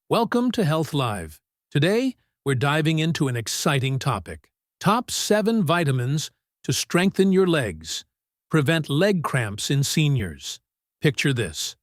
Welcome to Health Live. Today, we're diving into an exciting topic. Top 7 vitamins to strengthen your legs. Prevent leg cramps in seniors. Picture this: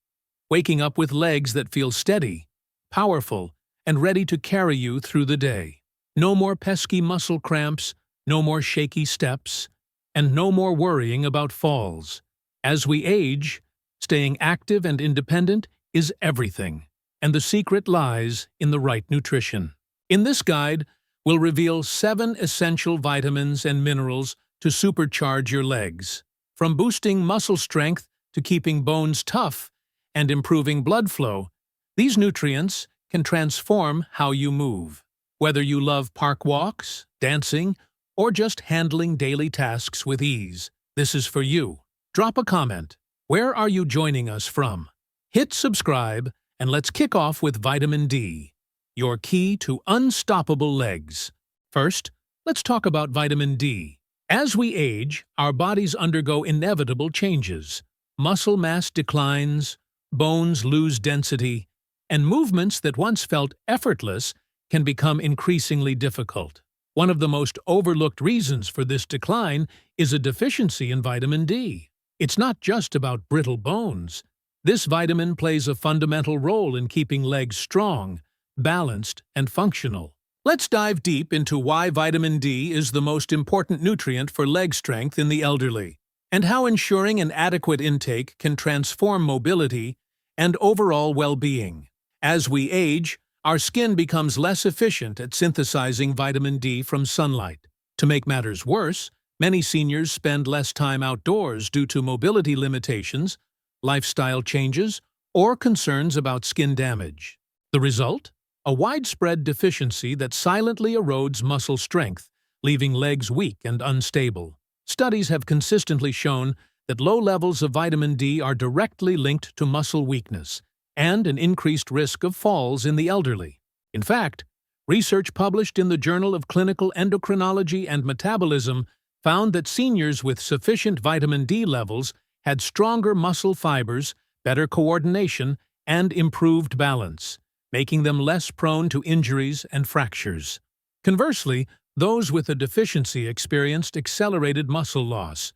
waking up with legs that feel steady, powerful, and ready to carry you through the day. No more pesky muscle cramps, no more shaky steps, and no more worrying about falls. As we age, staying active and independent is everything. And the secret lies in the right nutrition. In this guide, we'll reveal 7 essential vitamins and minerals to supercharge your legs. From boosting muscle strength to keeping bones tough and improving blood flow, these nutrients can transform how you move. Whether you love park walks, dancing, or just handling daily tasks with ease, this is for you. Drop a comment. Where are you joining us from? Hit subscribe, and let's kick off with vitamin D, your key to unstoppable legs. First, let's talk about vitamin D. As we age, our bodies undergo inevitable changes. Muscle mass declines, bones lose density, and movements that once felt effortless can become increasingly difficult. One of the most overlooked reasons for this decline is a deficiency in vitamin D. It's not just about brittle bones. This vitamin plays a fundamental role in keeping legs strong, balanced, and functional. Let's dive deep into why vitamin D is the most important nutrient for leg strength in the elderly, and how ensuring an adequate intake can transform mobility and overall well-being. As we age, our skin becomes less efficient at synthesizing vitamin D from sunlight. To make matters worse, many seniors spend less time outdoors due to mobility limitations, lifestyle changes, or concerns about skin damage. The result? A widespread deficiency that silently erodes muscle strength, leaving legs weak and unstable. Studies have consistently shown that low levels of vitamin D are directly linked to muscle weakness and an increased risk of falls in the elderly. In fact, research published in the Journal of Clinical Endocrinology and Metabolism found that seniors with sufficient vitamin D levels had stronger muscle fibers, better coordination, and improved balance, making them less prone to injuries and fractures. Conversely, those with a deficiency experienced accelerated muscle loss,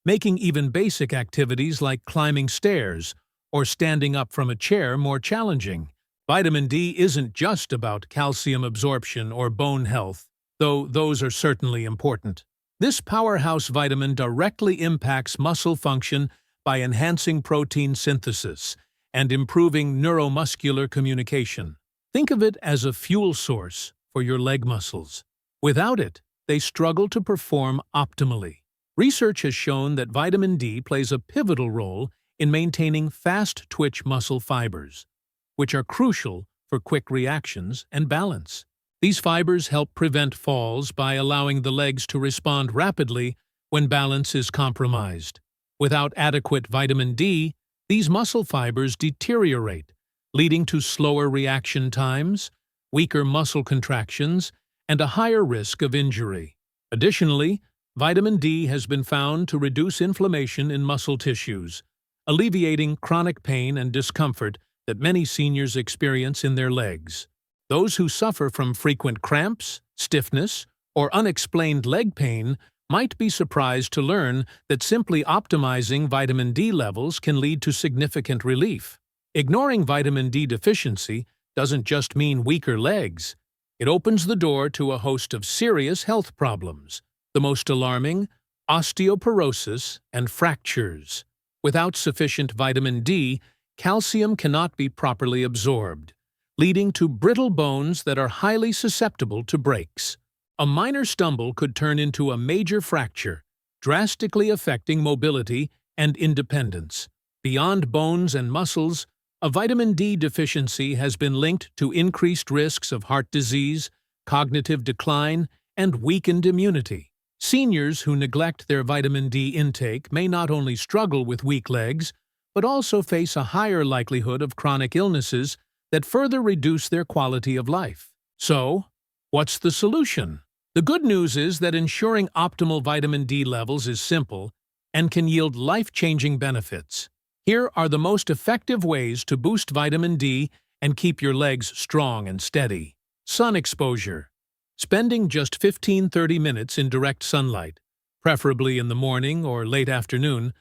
making even basic activities like climbing stairs or standing up from a chair more challenging. Vitamin D isn't just about calcium absorption or bone health, though those are certainly important. This powerhouse vitamin directly impacts muscle function by enhancing protein synthesis and improving neuromuscular communication. Think of it as a fuel source for your leg muscles. Without it, they struggle to perform optimally. Research has shown that vitamin D plays a pivotal role in maintaining fast-twitch muscle fibers, which are crucial for quick reactions and balance. These fibers help prevent falls by allowing the legs to respond rapidly when balance is compromised. Without adequate vitamin D, these muscle fibers deteriorate, leading to slower reaction times, weaker muscle contractions, and a higher risk of injury. Additionally, vitamin D has been found to reduce inflammation in muscle tissues, alleviating chronic pain and discomfort that many seniors experience in their legs. Those who suffer from frequent cramps, stiffness, or unexplained leg pain might be surprised to learn that simply optimizing vitamin D levels can lead to significant relief. Ignoring vitamin D deficiency doesn't just mean weaker legs. It opens the door to a host of serious health problems, the most alarming: osteoporosis and fractures. Without sufficient vitamin D, calcium cannot be properly absorbed, leading to brittle bones that are highly susceptible to breaks. A minor stumble could turn into a major fracture, drastically affecting mobility and independence. Beyond bones and muscles, a vitamin D deficiency has been linked to increased risks of heart disease, cognitive decline, and weakened immunity. Seniors who neglect their vitamin D intake may not only struggle with weak legs, but also face a higher likelihood of chronic illnesses that further reduce their quality of life. So, what's the solution? The good news is that ensuring optimal vitamin D levels is simple and can yield life-changing benefits. Here are the most effective ways to boost vitamin D and keep your legs strong and steady. Sun exposure. Spending just 15–30 minutes in direct sunlight, preferably in the morning or late afternoon,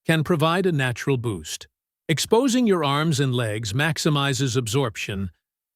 can provide a natural boost. Exposing your arms and legs maximizes absorption,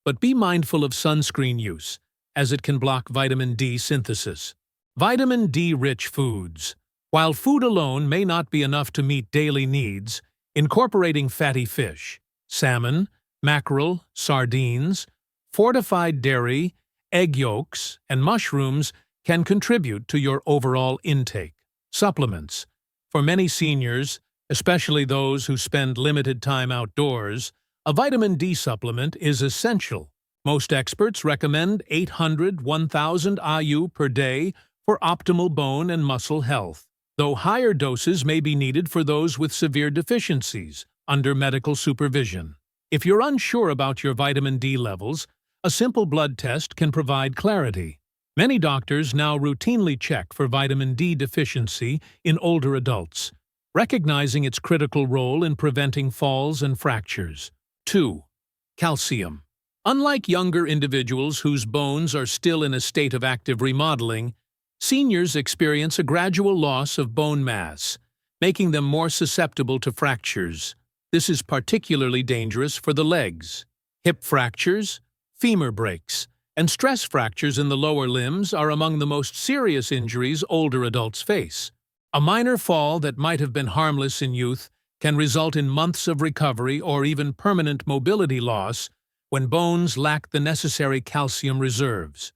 but be mindful of sunscreen use, as it can block vitamin D synthesis. Vitamin D-rich foods. While food alone may not be enough to meet daily needs, incorporating fatty fish, salmon, mackerel, sardines, fortified dairy, egg yolks, and mushrooms can contribute to your overall intake. Supplements. For many seniors, especially those who spend limited time outdoors, a vitamin D supplement is essential. Most experts recommend 800–1,000 IU per day for optimal bone and muscle health, though higher doses may be needed for those with severe deficiencies under medical supervision. If you're unsure about your vitamin D levels, a simple blood test can provide clarity. Many doctors now routinely check for vitamin D deficiency in older adults, recognizing its critical role in preventing falls and fractures. 2. Calcium. Unlike younger individuals whose bones are still in a state of active remodeling, seniors experience a gradual loss of bone mass, making them more susceptible to fractures. This is particularly dangerous for the legs. Hip fractures, femur breaks, and stress fractures in the lower limbs are among the most serious injuries older adults face. A minor fall that might have been harmless in youth can result in months of recovery or even permanent mobility loss when bones lack the necessary calcium reserves.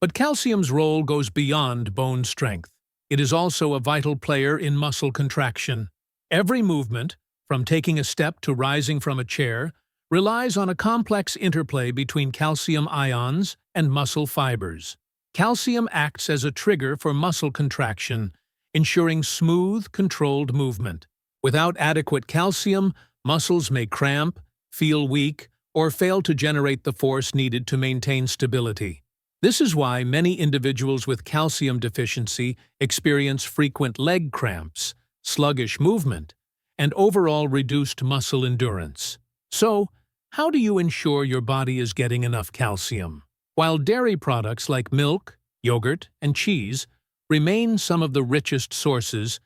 But calcium's role goes beyond bone strength. It is also a vital player in muscle contraction. Every movement, from taking a step to rising from a chair, relies on a complex interplay between calcium ions and muscle fibers. Calcium acts as a trigger for muscle contraction, ensuring smooth, controlled movement. Without adequate calcium, muscles may cramp, feel weak, or fail to generate the force needed to maintain stability. This is why many individuals with calcium deficiency experience frequent leg cramps, sluggish movement, and overall reduced muscle endurance. So, how do you ensure your body is getting enough calcium? While dairy products like milk, yogurt, and cheese remain some of the richest sources,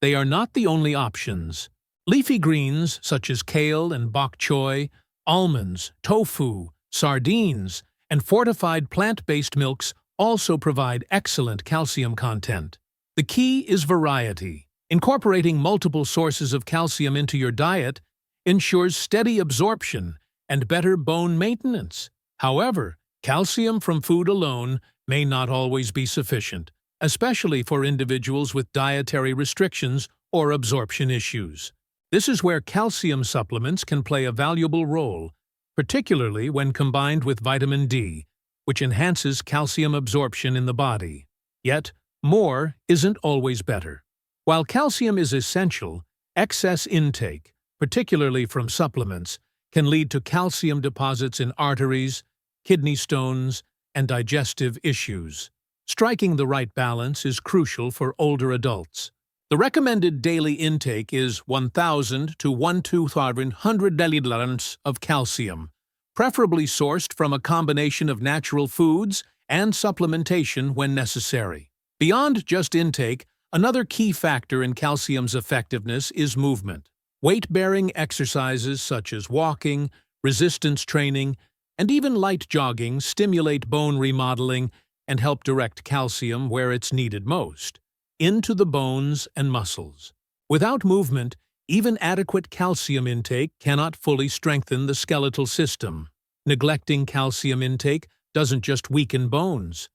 they are not the only options. Leafy greens such as kale and bok choy, almonds, tofu, sardines, and fortified plant-based milks also provide excellent calcium content. The key is variety. Incorporating multiple sources of calcium into your diet ensures steady absorption and better bone maintenance. However, calcium from food alone may not always be sufficient, especially for individuals with dietary restrictions or absorption issues. This is where calcium supplements can play a valuable role, particularly when combined with vitamin D, which enhances calcium absorption in the body. Yet, more isn't always better. While calcium is essential, excess intake, particularly from supplements, can lead to calcium deposits in arteries, kidney stones, and digestive issues. Striking the right balance is crucial for older adults. The recommended daily intake is 1,000 to 1,200 milliliters of calcium, preferably sourced from a combination of natural foods and supplementation when necessary. Beyond just intake, another key factor in calcium's effectiveness is movement. Weight-bearing exercises such as walking, resistance training, and even light jogging stimulate bone remodeling and help direct calcium where it's needed most, into the bones and muscles. Without movement, even adequate calcium intake cannot fully strengthen the skeletal system. Neglecting calcium intake doesn't just weaken bones.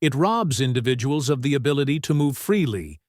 It robs individuals of the ability to move freely,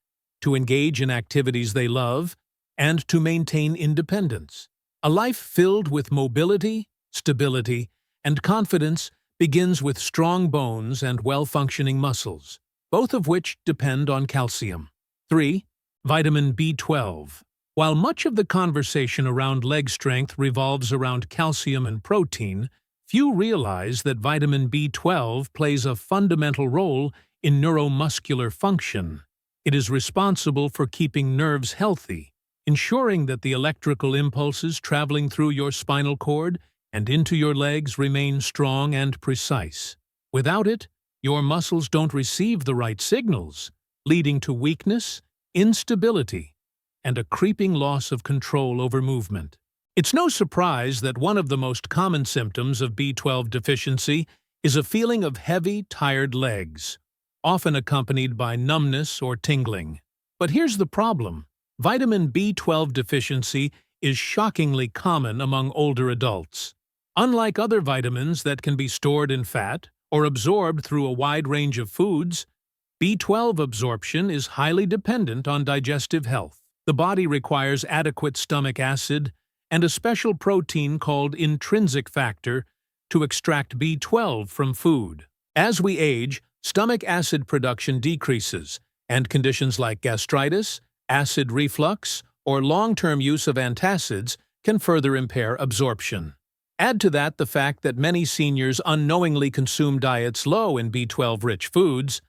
to engage in activities they love, and to maintain independence. A life filled with mobility, stability, and confidence begins with strong bones and well-functioning muscles, both of which depend on calcium. 3. Vitamin B12. While much of the conversation around leg strength revolves around calcium and protein, few realize that vitamin B12 plays a fundamental role in neuromuscular function. It is responsible for keeping nerves healthy, ensuring that the electrical impulses traveling through your spinal cord and into your legs remain strong and precise. Without it, your muscles don't receive the right signals, leading to weakness, instability, and a creeping loss of control over movement. It's no surprise that one of the most common symptoms of B12 deficiency is a feeling of heavy, tired legs, often accompanied by numbness or tingling. But here's the problem. Vitamin B12 deficiency is shockingly common among older adults. Unlike other vitamins that can be stored in fat or absorbed through a wide range of foods, B12 absorption is highly dependent on digestive health. The body requires adequate stomach acid and a special protein called intrinsic factor to extract B12 from food. As we age, stomach acid production decreases, and conditions like gastritis, acid reflux, or long-term use of antacids can further impair absorption. Add to that the fact that many seniors unknowingly consume diets low in B12-rich foods,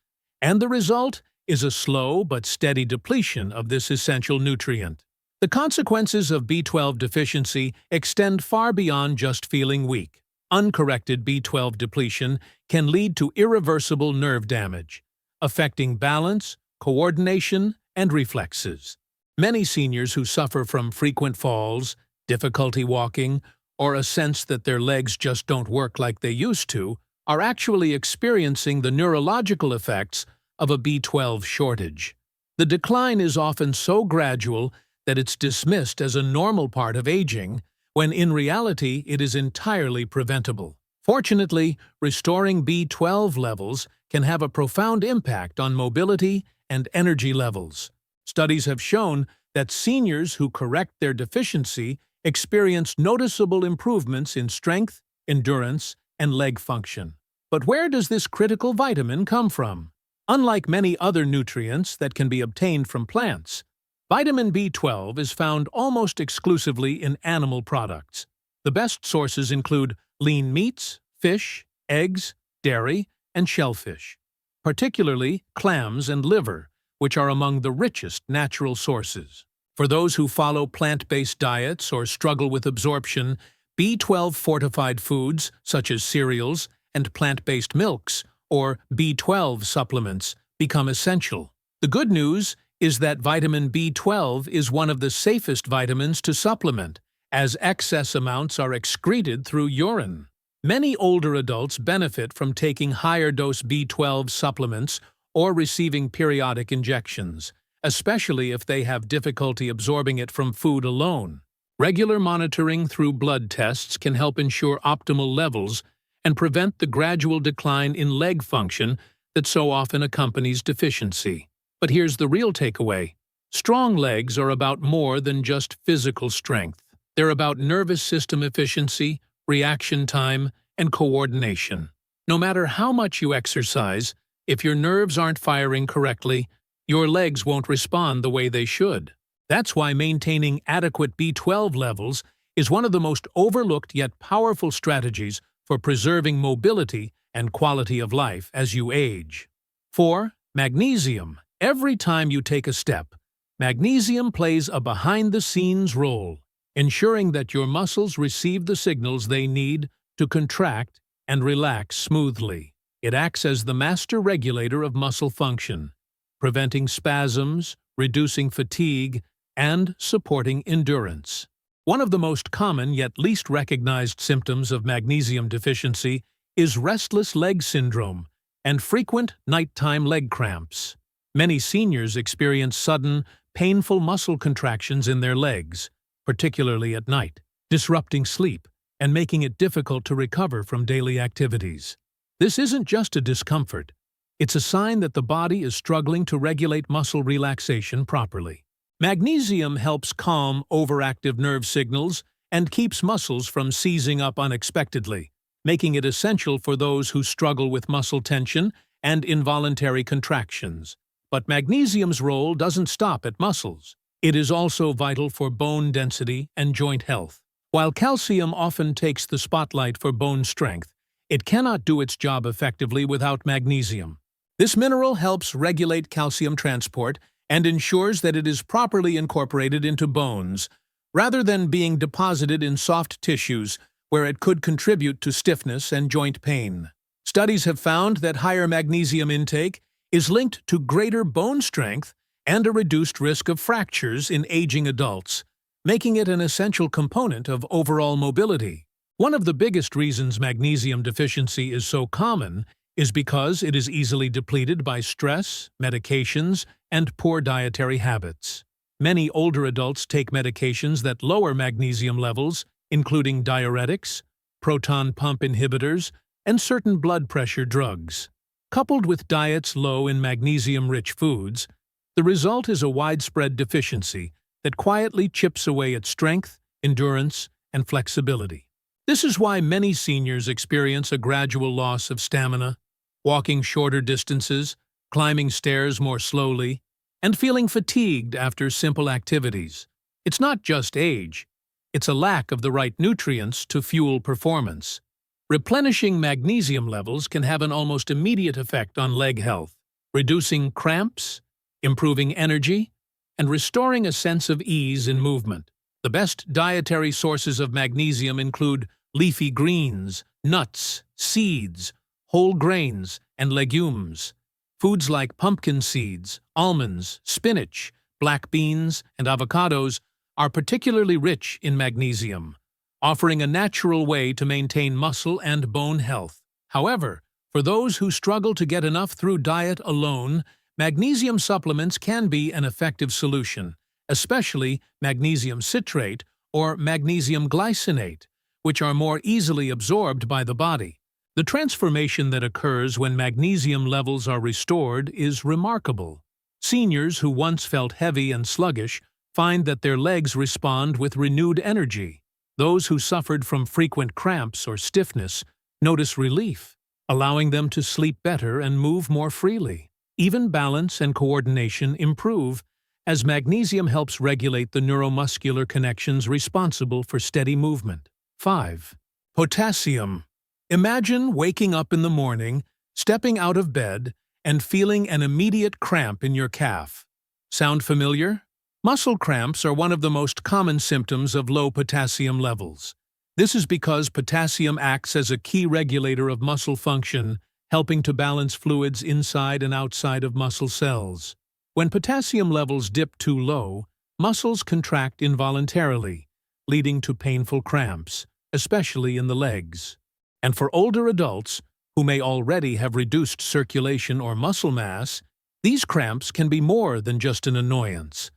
and the result is a slow but steady depletion of this essential nutrient. The consequences of B12 deficiency extend far beyond just feeling weak. Uncorrected B12 depletion can lead to irreversible nerve damage, affecting balance, coordination, and reflexes. Many seniors who suffer from frequent falls, difficulty walking, or a sense that their legs just don't work like they used to, are actually experiencing the neurological effects of a B12 shortage. The decline is often so gradual that it's dismissed as a normal part of aging, when in reality it is entirely preventable. Fortunately, restoring B12 levels can have a profound impact on mobility and energy levels. Studies have shown that seniors who correct their deficiency experience noticeable improvements in strength, endurance, and leg function. But where does this critical vitamin come from? Unlike many other nutrients that can be obtained from plants, vitamin B12 is found almost exclusively in animal products. The best sources include lean meats, fish, eggs, dairy, and shellfish, particularly clams and liver, which are among the richest natural sources. For those who follow plant-based diets or struggle with absorption, B12-fortified foods, such as cereals and plant-based milks, or B12 supplements, become essential. The good news is that vitamin B12 is one of the safest vitamins to supplement, as excess amounts are excreted through urine. Many older adults benefit from taking higher-dose B12 supplements or receiving periodic injections, especially if they have difficulty absorbing it from food alone. Regular monitoring through blood tests can help ensure optimal levels and prevent the gradual decline in leg function that so often accompanies deficiency. But here's the real takeaway. Strong legs are about more than just physical strength. They're about nervous system efficiency, reaction time, and coordination. No matter how much you exercise, if your nerves aren't firing correctly, your legs won't respond the way they should. That's why maintaining adequate B12 levels is one of the most overlooked yet powerful strategies for preserving mobility and quality of life as you age. 4. Magnesium. Every time you take a step, magnesium plays a behind-the-scenes role, ensuring that your muscles receive the signals they need to contract and relax smoothly. It acts as the master regulator of muscle function, preventing spasms, reducing fatigue, and supporting endurance. One of the most common yet least recognized symptoms of magnesium deficiency is restless leg syndrome and frequent nighttime leg cramps. Many seniors experience sudden, painful muscle contractions in their legs, particularly at night, disrupting sleep and making it difficult to recover from daily activities. This isn't just a discomfort. It's a sign that the body is struggling to regulate muscle relaxation properly. Magnesium helps calm overactive nerve signals and keeps muscles from seizing up unexpectedly, making it essential for those who struggle with muscle tension and involuntary contractions. But magnesium's role doesn't stop at muscles. It is also vital for bone density and joint health. While calcium often takes the spotlight for bone strength, it cannot do its job effectively without magnesium. This mineral helps regulate calcium transport and ensures that it is properly incorporated into bones, rather than being deposited in soft tissues, where it could contribute to stiffness and joint pain. Studies have found that higher magnesium intake is linked to greater bone strength and a reduced risk of fractures in aging adults, making it an essential component of overall mobility. One of the biggest reasons magnesium deficiency is so common is because it is easily depleted by stress, medications, and poor dietary habits. Many older adults take medications that lower magnesium levels, including diuretics, proton pump inhibitors, and certain blood pressure drugs. Coupled with diets low in magnesium-rich foods, the result is a widespread deficiency that quietly chips away at strength, endurance, and flexibility. This is why many seniors experience a gradual loss of stamina, walking shorter distances, climbing stairs more slowly, and feeling fatigued after simple activities. It's not just age, it's a lack of the right nutrients to fuel performance. Replenishing magnesium levels can have an almost immediate effect on leg health, reducing cramps, improving energy, and restoring a sense of ease in movement. The best dietary sources of magnesium include leafy greens, nuts, seeds, whole grains, and legumes. Foods like pumpkin seeds, almonds, spinach, black beans, and avocados are particularly rich in magnesium, offering a natural way to maintain muscle and bone health. However, for those who struggle to get enough through diet alone, magnesium supplements can be an effective solution, especially magnesium citrate or magnesium glycinate, which are more easily absorbed by the body. The transformation that occurs when magnesium levels are restored is remarkable. Seniors who once felt heavy and sluggish find that their legs respond with renewed energy. Those who suffered from frequent cramps or stiffness notice relief, allowing them to sleep better and move more freely. Even balance and coordination improve, as magnesium helps regulate the neuromuscular connections responsible for steady movement. 5. Potassium. Imagine waking up in the morning, stepping out of bed, and feeling an immediate cramp in your calf. Sound familiar? Muscle cramps are one of the most common symptoms of low potassium levels. This is because potassium acts as a key regulator of muscle function, helping to balance fluids inside and outside of muscle cells. When potassium levels dip too low, muscles contract involuntarily, leading to painful cramps, especially in the legs. And for older adults, who may already have reduced circulation or muscle mass, these cramps can be more than just an annoyance.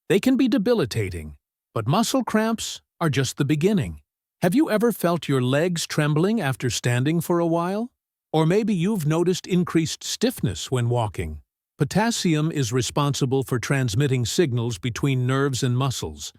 They can be debilitating, but muscle cramps are just the beginning. Have you ever felt your legs trembling after standing for a while? Or maybe you've noticed increased stiffness when walking. Potassium is responsible for transmitting signals between nerves and muscles,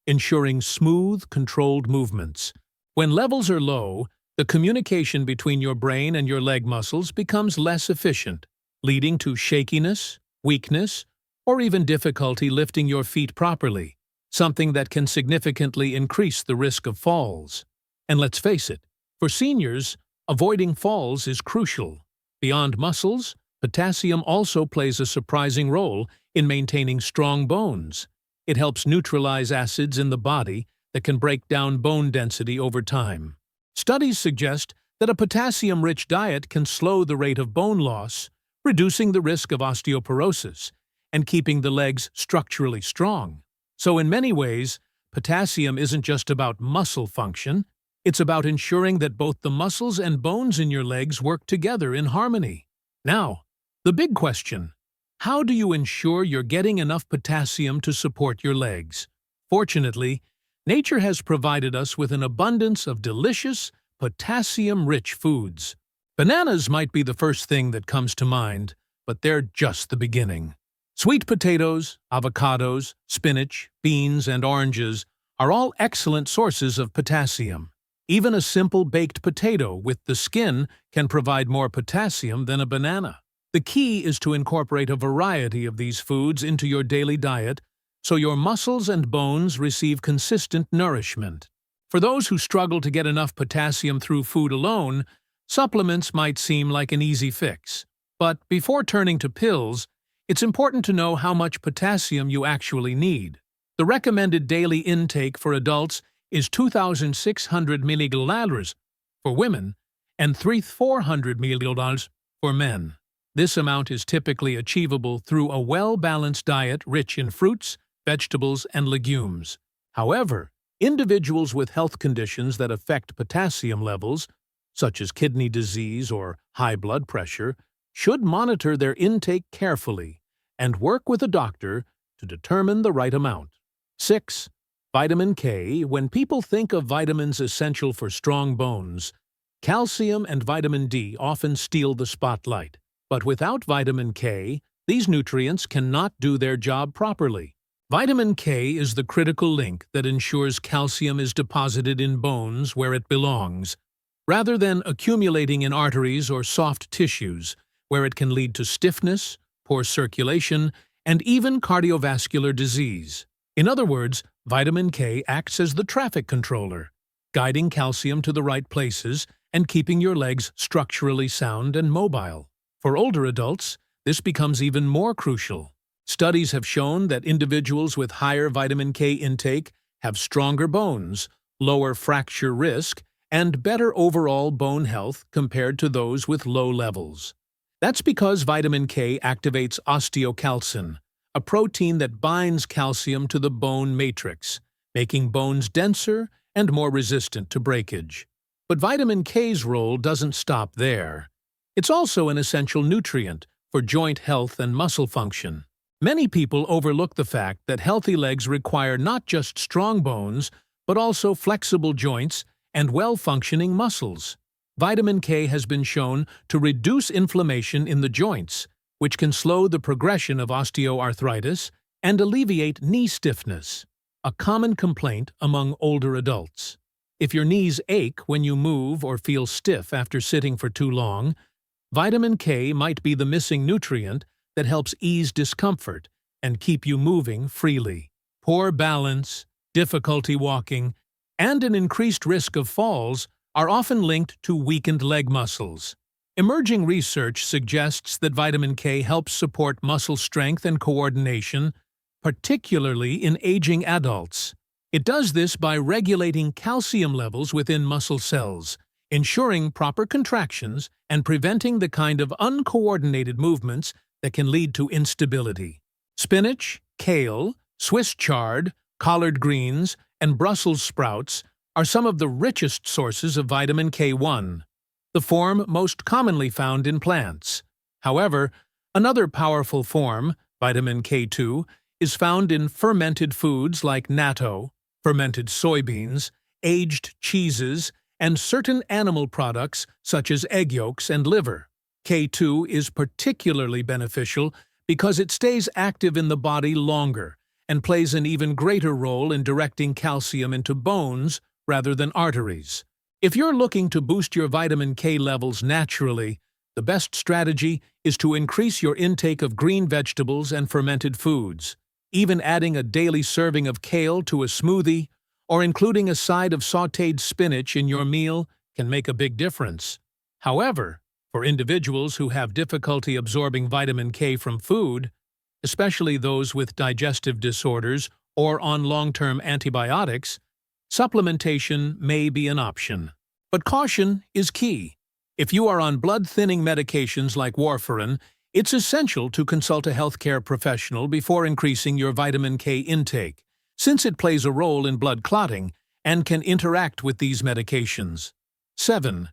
ensuring smooth, controlled movements. When levels are low, the communication between your brain and your leg muscles becomes less efficient, leading to shakiness, weakness, or even difficulty lifting your feet properly, something that can significantly increase the risk of falls. And let's face it, for seniors, avoiding falls is crucial. Beyond muscles, potassium also plays a surprising role in maintaining strong bones. It helps neutralize acids in the body that can break down bone density over time. Studies suggest that a potassium-rich diet can slow the rate of bone loss, reducing the risk of osteoporosis, and keeping the legs structurally strong. So in many ways, potassium isn't just about muscle function, it's about ensuring that both the muscles and bones in your legs work together in harmony. Now, the big question: how do you ensure you're getting enough potassium to support your legs? Fortunately, nature has provided us with an abundance of delicious, potassium-rich foods. Bananas might be the first thing that comes to mind, but they're just the beginning. Sweet potatoes, avocados, spinach, beans, and oranges are all excellent sources of potassium. Even a simple baked potato with the skin can provide more potassium than a banana. The key is to incorporate a variety of these foods into your daily diet so your muscles and bones receive consistent nourishment. For those who struggle to get enough potassium through food alone, supplements might seem like an easy fix. But before turning to pills, it's important to know how much potassium you actually need. The recommended daily intake for adults is 2,600 mg for women and 3,400 mg for men. This amount is typically achievable through a well-balanced diet rich in fruits, vegetables, and legumes. However, individuals with health conditions that affect potassium levels, such as kidney disease or high blood pressure, should monitor their intake carefully and work with a doctor to determine the right amount. 6. Vitamin K. When people think of vitamins essential for strong bones, calcium and vitamin D often steal the spotlight. But without vitamin K, these nutrients cannot do their job properly. Vitamin K is the critical link that ensures calcium is deposited in bones where it belongs, rather than accumulating in arteries or soft tissues, where it can lead to stiffness, poor circulation, and even cardiovascular disease. In other words, vitamin K acts as the traffic controller, guiding calcium to the right places and keeping your legs structurally sound and mobile. For older adults, this becomes even more crucial. Studies have shown that individuals with higher vitamin K intake have stronger bones, lower fracture risk, and better overall bone health compared to those with low levels. That's because vitamin K activates osteocalcin, a protein that binds calcium to the bone matrix, making bones denser and more resistant to breakage. But vitamin K's role doesn't stop there. It's also an essential nutrient for joint health and muscle function. Many people overlook the fact that healthy legs require not just strong bones, but also flexible joints and well-functioning muscles. Vitamin K has been shown to reduce inflammation in the joints, which can slow the progression of osteoarthritis and alleviate knee stiffness, a common complaint among older adults. If your knees ache when you move or feel stiff after sitting for too long, vitamin K might be the missing nutrient that helps ease discomfort and keep you moving freely. Poor balance, difficulty walking, and an increased risk of falls are often linked to weakened leg muscles. Emerging research suggests that vitamin K helps support muscle strength and coordination, particularly in aging adults. It does this by regulating calcium levels within muscle cells, ensuring proper contractions and preventing the kind of uncoordinated movements that can lead to instability. Spinach, kale, Swiss chard, collard greens, and Brussels sprouts are some of the richest sources of vitamin K1, the form most commonly found in plants. However, another powerful form, vitamin K2, is found in fermented foods like natto, fermented soybeans, aged cheeses, and certain animal products such as egg yolks and liver. K2 is particularly beneficial because it stays active in the body longer and plays an even greater role in directing calcium into bones rather than arteries. If you're looking to boost your vitamin K levels naturally, the best strategy is to increase your intake of green vegetables and fermented foods. Even adding a daily serving of kale to a smoothie or including a side of sautéed spinach in your meal can make a big difference. However, for individuals who have difficulty absorbing vitamin K from food, especially those with digestive disorders or on long-term antibiotics, supplementation may be an option. But caution is key. If you are on blood-thinning medications like warfarin, it's essential to consult a healthcare professional before increasing your vitamin K intake, since it plays a role in blood clotting and can interact with these medications. 7.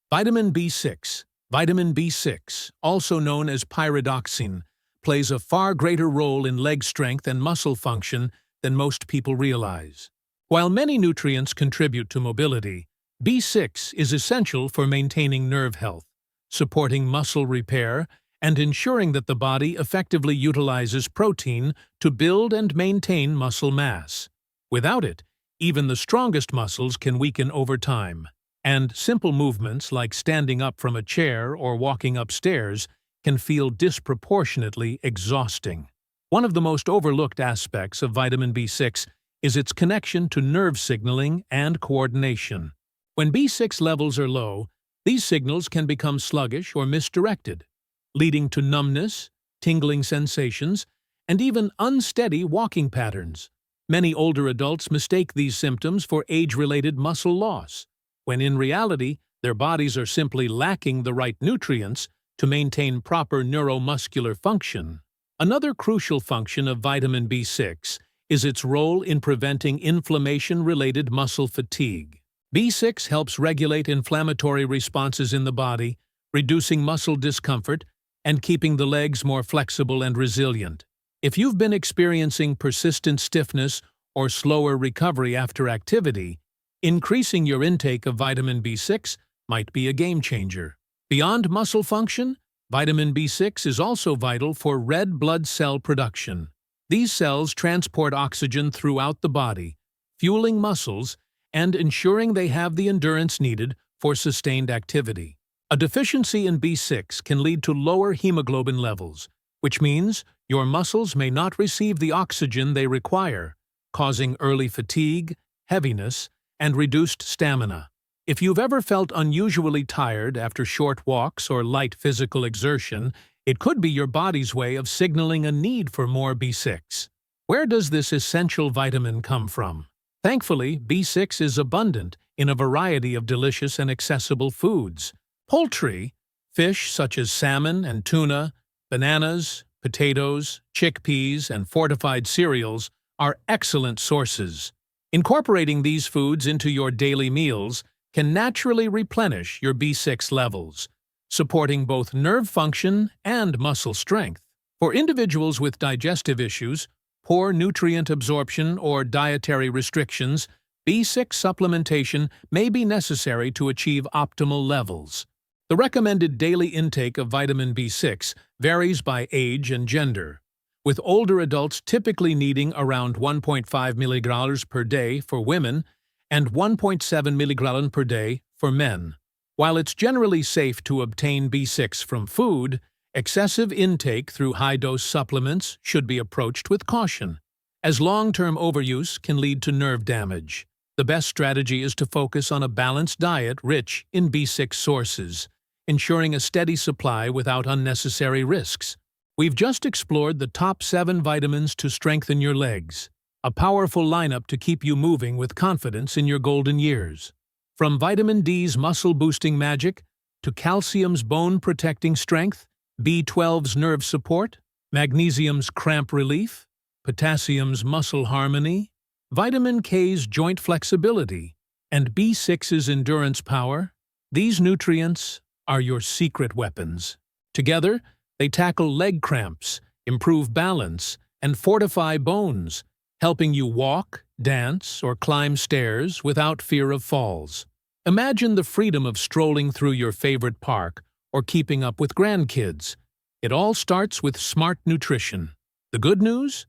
Vitamin B6. Vitamin B6, also known as pyridoxine, plays a far greater role in leg strength and muscle function than most people realize. While many nutrients contribute to mobility, B6 is essential for maintaining nerve health, supporting muscle repair, and ensuring that the body effectively utilizes protein to build and maintain muscle mass. Without it, even the strongest muscles can weaken over time, and simple movements like standing up from a chair or walking upstairs can feel disproportionately exhausting. One of the most overlooked aspects of vitamin B6 is its connection to nerve signaling and coordination. When B6 levels are low, these signals can become sluggish or misdirected, leading to numbness, tingling sensations, and even unsteady walking patterns. Many older adults mistake these symptoms for age-related muscle loss, when in reality, their bodies are simply lacking the right nutrients to maintain proper neuromuscular function. Another crucial function of vitamin B6 is its role in preventing inflammation-related muscle fatigue. B6 helps regulate inflammatory responses in the body, reducing muscle discomfort and keeping the legs more flexible and resilient. If you've been experiencing persistent stiffness or slower recovery after activity, increasing your intake of vitamin B6 might be a game changer. Beyond muscle function, vitamin B6 is also vital for red blood cell production. These cells transport oxygen throughout the body, fueling muscles and ensuring they have the endurance needed for sustained activity. A deficiency in B6 can lead to lower hemoglobin levels, which means your muscles may not receive the oxygen they require, causing early fatigue, heaviness, and reduced stamina. If you've ever felt unusually tired after short walks or light physical exertion, it could be your body's way of signaling a need for more B6. Where does this essential vitamin come from? Thankfully, B6 is abundant in a variety of delicious and accessible foods. Poultry, fish such as salmon and tuna, bananas, potatoes, chickpeas, and fortified cereals are excellent sources. Incorporating these foods into your daily meals can naturally replenish your B6 levels, supporting both nerve function and muscle strength. For individuals with digestive issues, poor nutrient absorption, or dietary restrictions, B6 supplementation may be necessary to achieve optimal levels. The recommended daily intake of vitamin B6 varies by age and gender, with older adults typically needing around 1.5 milligrams per day for women and 1.7 milligrams per day for men. While it's generally safe to obtain B6 from food, excessive intake through high-dose supplements should be approached with caution, as long-term overuse can lead to nerve damage. The best strategy is to focus on a balanced diet rich in B6 sources, ensuring a steady supply without unnecessary risks. We've just explored the top 7 vitamins to strengthen your legs, a powerful lineup to keep you moving with confidence in your golden years. From vitamin D's muscle-boosting magic to calcium's bone-protecting strength, B12's nerve support, magnesium's cramp relief, potassium's muscle harmony, vitamin K's joint flexibility, and B6's endurance power, these nutrients are your secret weapons. Together, they tackle leg cramps, improve balance, and fortify bones, helping you walk, dance, or climb stairs without fear of falls. Imagine the freedom of strolling through your favorite park or keeping up with grandkids. It all starts with smart nutrition. The good news?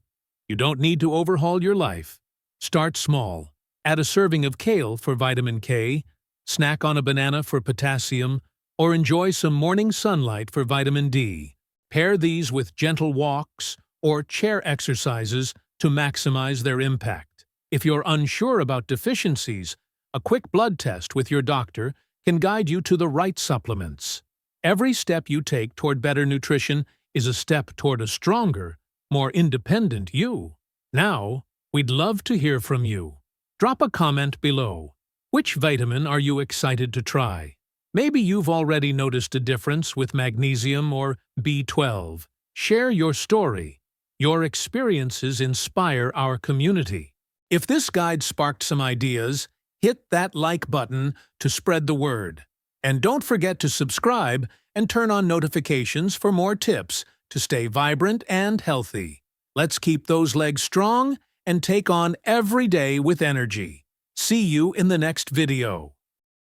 You don't need to overhaul your life. Start small. Add a serving of kale for vitamin K, snack on a banana for potassium, or enjoy some morning sunlight for vitamin D. Pair these with gentle walks or chair exercises to maximize their impact. If you're unsure about deficiencies, a quick blood test with your doctor can guide you to the right supplements. Every step you take toward better nutrition is a step toward a stronger, more independent you. Now, we'd love to hear from you. Drop a comment below. Which vitamin are you excited to try? Maybe you've already noticed a difference with magnesium or B12. Share your story. Your experiences inspire our community. If this guide sparked some ideas, hit that like button to spread the word. And don't forget to subscribe and turn on notifications for more tips to stay vibrant and healthy. Let's keep those legs strong and take on every day with energy. See you in the next video.